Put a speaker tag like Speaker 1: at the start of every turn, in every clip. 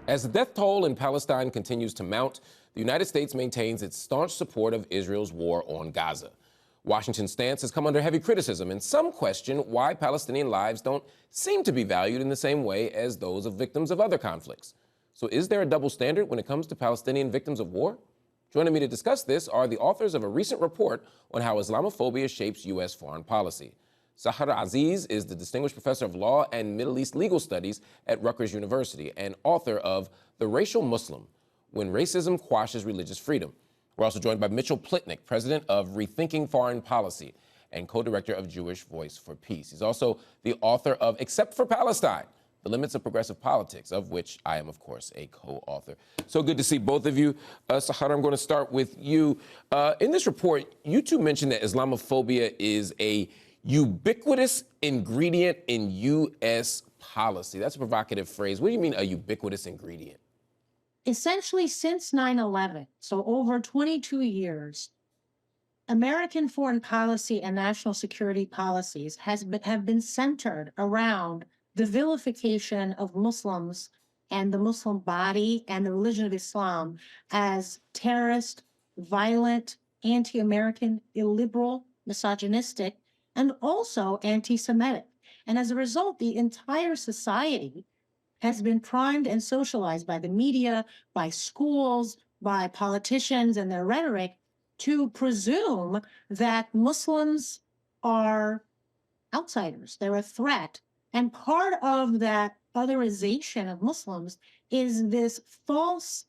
Speaker 1: As the death toll in Palestine continues to mount, the United States maintains its staunch support of Israel's war on Gaza. Washington's stance has come under heavy criticism, and some question why Palestinian lives don't seem to be valued in the same way as those of victims of other conflicts. So is there a double standard when it comes to Palestinian victims of war? Joining me to discuss this are the authors of a recent report on how Islamophobia shapes U.S. foreign policy. Sahar Aziz is the Distinguished Professor of Law and Middle East Legal Studies at Rutgers University and author of The Racial Muslim: When Racism Quashes Religious Freedom. We're also joined by Mitchell Plitnick, president of Rethinking Foreign Policy and co-director of Jewish Voice for Peace. He's also the author of Except for Palestine: The Limits of Progressive Politics, of which I am, of course, a co-author. So good to see both of you. Sahar, I'm going to start with you. In this report, you two mentioned that Islamophobia is a ubiquitous ingredient in U.S. policy. That's a provocative phrase. What do you mean, a ubiquitous ingredient?
Speaker 2: Essentially, since 9/11, so over 22 years, American foreign policy and national security policies have been centered around the vilification of Muslims and the Muslim body and the religion of Islam as terrorist, violent, anti-American, illiberal, misogynistic, and also anti-Semitic. And as a result, the entire society has been primed and socialized by the media, by schools, by politicians and their rhetoric to presume that Muslims are outsiders, they're a threat. And part of that otherization of Muslims is this false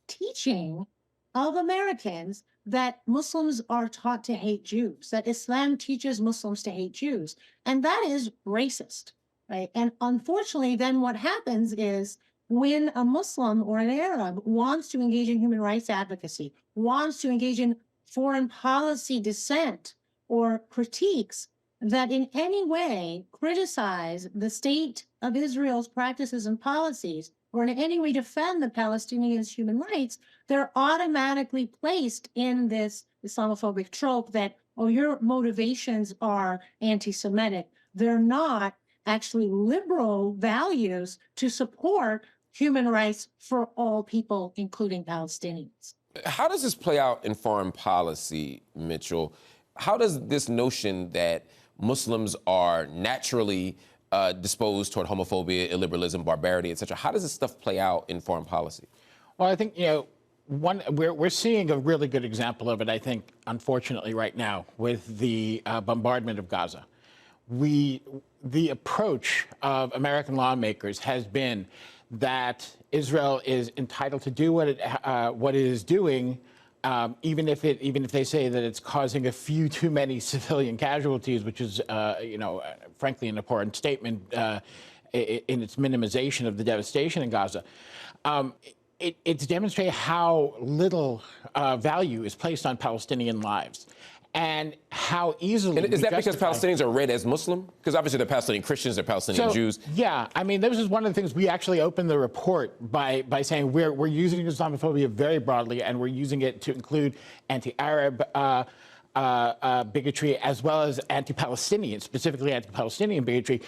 Speaker 2: teaching of Americans that Muslims are taught to hate Jews, that Islam teaches Muslims to hate Jews. And that is racist, right? And unfortunately, then what happens is when a Muslim or an Arab wants to engage in human rights advocacy, wants to engage in foreign policy dissent or critiques that in any way criticize the state of Israel's practices and policies, or in any way defend the Palestinians' human rights, they're automatically placed in this Islamophobic trope that, oh, your motivations are anti-Semitic. They're not actually liberal values to support human rights for all people, including Palestinians.
Speaker 1: How does this play out in foreign policy, Mitchell? How does this notion that Muslims are naturally disposed toward homophobia, illiberalism, barbarity, et cetera, how does this stuff play out in foreign policy?
Speaker 3: Well, I think, we're seeing a really good example of it, I think, unfortunately, right now with the bombardment of Gaza. The approach of American lawmakers has been that Israel is entitled to do what it is doing, even if they say that it's causing a few too many civilian casualties, which is, frankly, an important statement in its minimization of the devastation in Gaza. It's demonstrated how little value is placed on Palestinian lives, and how easily.
Speaker 1: And is that because Palestinians are read as Muslim? Because obviously they're Palestinian Christians, they're Palestinian Jews.
Speaker 3: Yeah, I mean, this is one of the things we actually opened the report by saying we're using Islamophobia very broadly, and we're using it to include anti-Arab bigotry as well as anti-Palestinian, specifically anti-Palestinian bigotry,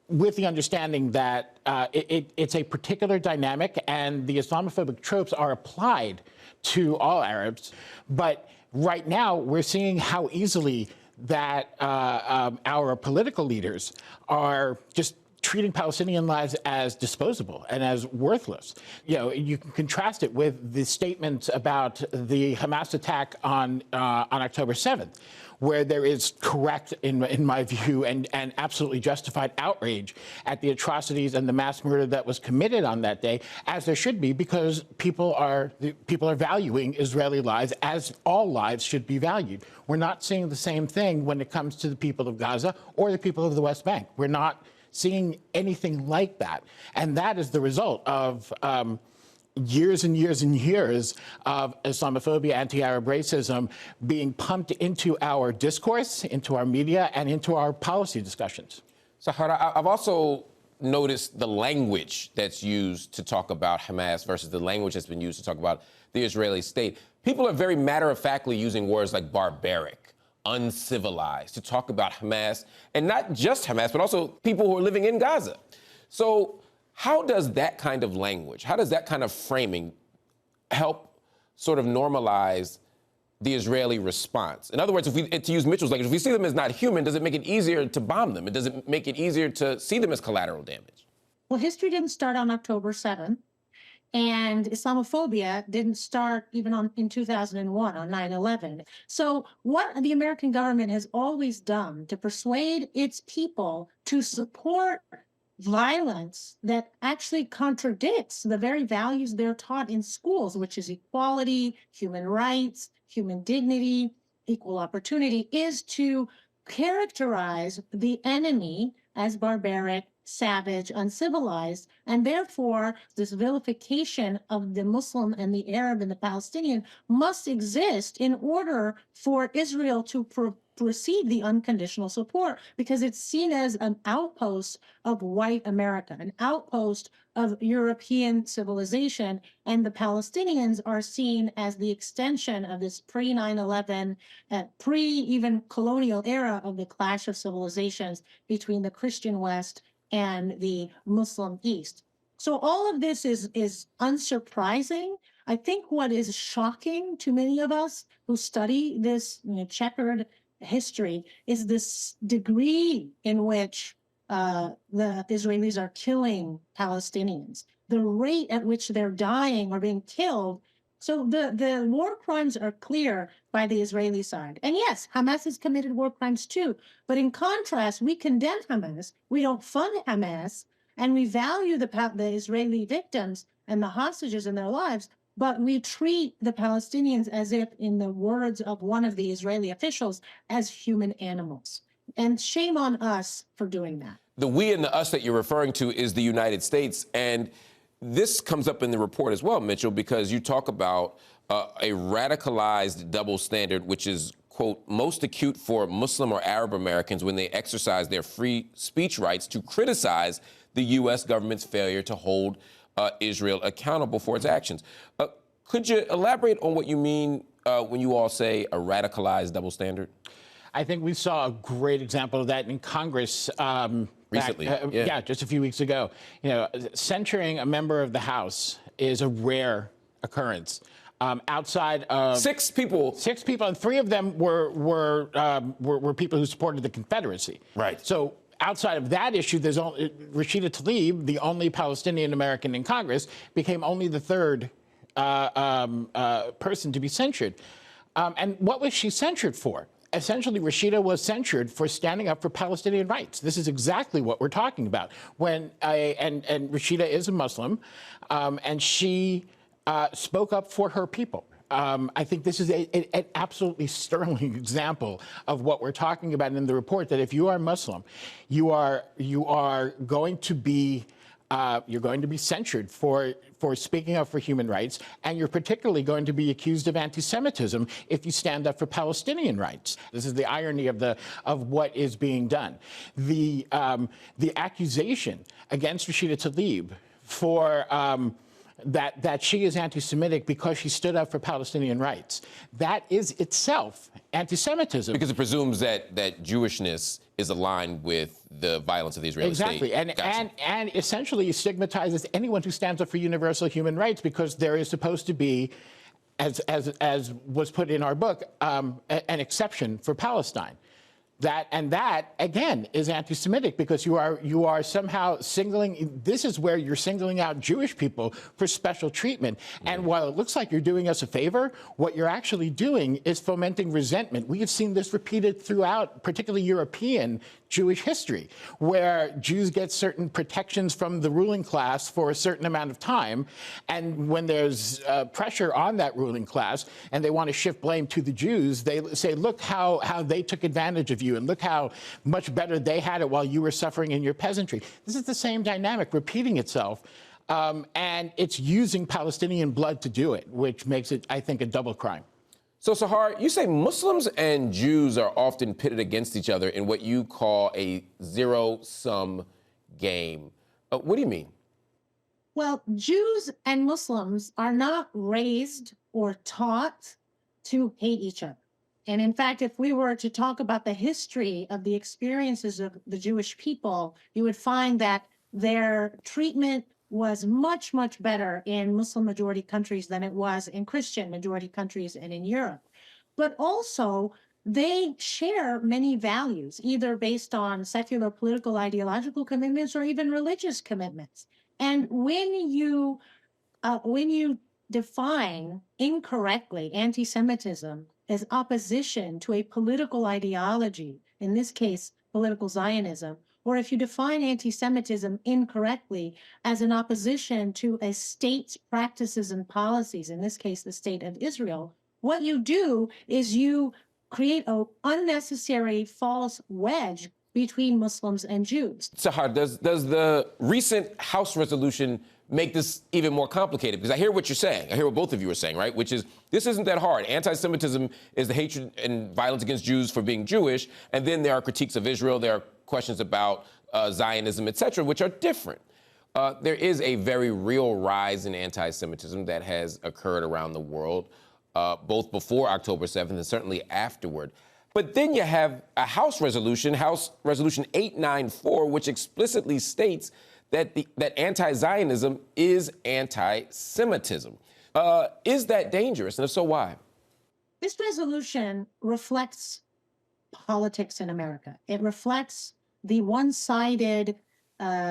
Speaker 3: with the understanding that it's a particular dynamic, and the Islamophobic tropes are applied to all Arabs, but right now, we're seeing how easily that our political leaders are just treating Palestinian lives as disposable and as worthless. You can contrast it with the statements about the Hamas attack on October 7th, where there is correct, in my view, and absolutely justified outrage at the atrocities and the mass murder that was committed on that day, as there should be, because people are valuing Israeli lives as all lives should be valued. We're not seeing the same thing when it comes to the people of Gaza or the people of the West Bank. We're not seeing anything like that. And that is the result of years and years and years of Islamophobia, anti-Arab racism being pumped into our discourse, into our media, and into our policy discussions.
Speaker 1: Sahar, I've also noticed the language that's used to talk about Hamas versus the language that's been used to talk about the Israeli state. People are very matter-of-factly using words like barbaric, uncivilized to talk about Hamas, and not just Hamas, but also people who are living in Gaza. So How does that kind of language, how does that kind of framing help sort of normalize the Israeli response? In other words, to use Mitchell's language, if we see them as not does it make it easier to bomb them? Does it make it easier to see them as collateral damage?
Speaker 2: Well, history didn't start on October 7th, and Islamophobia didn't start even in 2001 on 9/11. So what the American government has always done to persuade its people to support violence that actually contradicts the very values they're taught in schools, which is equality, human rights, human dignity, equal opportunity, is to characterize the enemy as barbaric, savage, uncivilized, and therefore this vilification of the Muslim and the Arab and the Palestinian must exist in order for Israel to receive the unconditional support, because it's seen as an outpost of white America, an outpost of European civilization, and the Palestinians are seen as the extension of this pre-9/11, pre-even colonial era of the clash of civilizations between the Christian West and the Muslim East. So all of this is unsurprising. I think what is shocking to many of us who study this checkered history is this degree in which the Israelis are killing Palestinians, the rate at which they're dying or being killed. So the war crimes are clear by the Israeli side. And yes, Hamas has committed war crimes too. But in contrast, we condemn Hamas, we don't fund Hamas, and we value the Israeli victims and the hostages in their lives. But we treat the Palestinians as if, in the words of one of the Israeli officials, as human animals. And shame on us for doing that.
Speaker 1: The we and the us that you're referring to is the United States. And this comes up in the report as well, Mitchell, because you talk about a radicalized double standard, which is, quote, most acute for Muslim or Arab Americans when they exercise their free speech rights to criticize the U.S. government's failure to hold Israel accountable for its actions. Could you elaborate on what you mean when you all say a radicalized double standard?
Speaker 3: I think we saw a great example of that in Congress
Speaker 1: recently.
Speaker 3: Yeah, just a few weeks ago. Censuring a member of the House is a rare occurrence. Outside of
Speaker 1: six people,
Speaker 3: and three of them were people who supported the Confederacy.
Speaker 1: Right.
Speaker 3: So outside of that issue, there's only Rashida Tlaib, the only Palestinian American in Congress, became only the third person to be censured. And what was she censured for? Essentially, Rashida was censured for standing up for Palestinian rights. This is exactly what we're talking about. And Rashida is a Muslim, and she spoke up for her people. I think this is an absolutely sterling example of what we're talking about in the report, that if you are Muslim, you are going to be censured for speaking up for human rights, and you're particularly going to be accused of anti-Semitism if you stand up for Palestinian rights. This is the irony of what is being done. The accusation against Rashida Tlaib for that she is anti-Semitic because she stood up for Palestinian rights, that is itself anti-Semitism.
Speaker 1: Because it presumes that Jewishness is aligned with the violence of the Israeli state.
Speaker 3: Exactly, and essentially stigmatizes anyone who stands up for universal human rights, because there is supposed to be, as was put in our book, an exception for Palestine. That again is anti-Semitic, because you are somehow singling. This is where you're singling out Jewish people for special treatment. And while it looks like you're doing us a favor, what you're actually doing is fomenting resentment. We have seen this repeated throughout, particularly European Jewish history, where Jews get certain protections from the ruling class for a certain amount of time, and when there's pressure on that ruling class and they want to shift blame to the Jews, they say, look how they took advantage of you, and look how much better they had it while you were suffering in your peasantry. This is the same dynamic repeating itself, and it's using Palestinian blood to do it, which makes it, I think, a double crime.
Speaker 1: So, Sahar, you say Muslims and Jews are often pitted against each other in what you call a zero-sum game. What do you mean?
Speaker 2: Well, Jews and Muslims are not raised or taught to hate each other. And in fact, if we were to talk about the history of the experiences of the Jewish people, you would find that their treatment was much, much better in Muslim majority countries than it was in Christian majority countries and in Europe. But also, they share many values, either based on secular, political, ideological commitments, or even religious commitments. And when you define incorrectly anti-Semitism as opposition to a political ideology, in this case, political Zionism, or if you define anti-Semitism incorrectly as an opposition to a state's practices and policies, in this case, the state of Israel, what you do is you create an unnecessary false wedge between Muslims and Jews.
Speaker 1: Sahar, does the recent House resolution make this even more complicated? Because I hear what you're saying. I hear what both of you are saying, right? Which is, this isn't that hard. Anti-Semitism is the hatred and violence against Jews for being Jewish. And then there are critiques of Israel. There are questions about Zionism, et cetera, which are different. There is a very real rise in anti-Semitism that has occurred around the world, both before October 7th and certainly afterward. But then you have a House Resolution 894, which explicitly states that that anti-Zionism is anti-Semitism. Is that dangerous? And if so, why?
Speaker 2: This resolution reflects politics in America. It reflects the one-sided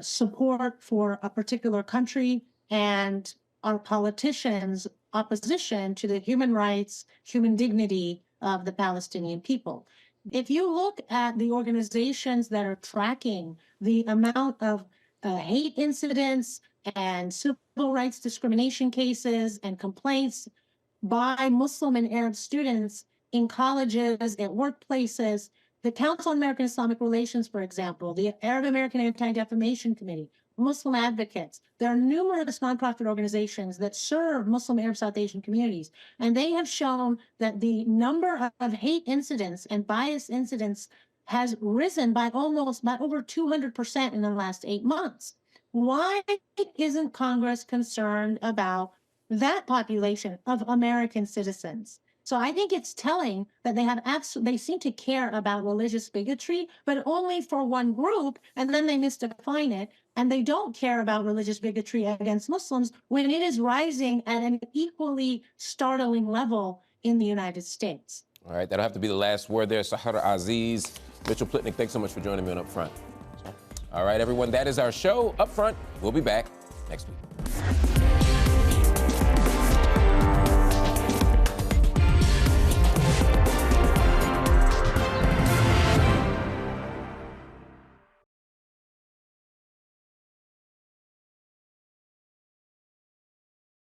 Speaker 2: support for a particular country and our politicians' opposition to the human rights, human dignity of the Palestinian people. If you look at the organizations that are tracking the amount of hate incidents and civil rights discrimination cases and complaints by Muslim and Arab students in colleges, at workplaces, the Council on American Islamic Relations, for example, the Arab American Anti-Defamation Committee, Muslim advocates. There are numerous nonprofit organizations that serve Muslim Arab South Asian communities, and they have shown that the number of hate incidents and bias incidents has risen by over 200% in the last 8 months. Why isn't Congress concerned about that population of American citizens? So I think it's telling that they seem to care about religious bigotry, but only for one group, and then they misdefine it, and they don't care about religious bigotry against Muslims when it is rising at an equally startling level in the United States.
Speaker 1: All right, that'll have to be the last word there. Sahar Aziz, Mitchell Plitnick, thanks so much for joining me on UpFront. All right, everyone, that is our show. UpFront, we'll be back next week.